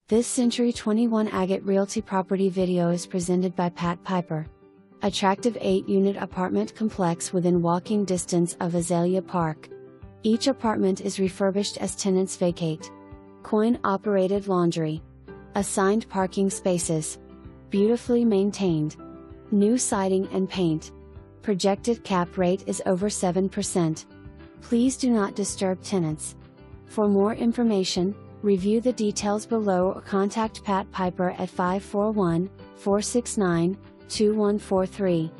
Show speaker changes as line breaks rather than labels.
This Century 21 Agate Realty property video is presented by patpiper. Attractive 8-unit apartment complex within walking distance of Azalea Park. Each apartment is refurbished as tenants vacate. Coin-operated laundry. Assigned parking spaces. Beautifully maintained. New siding and paint. Projected cap rate is over 7%. Please do not disturb tenants. For more information, review the details below or contact patpiper at 541-469-2143.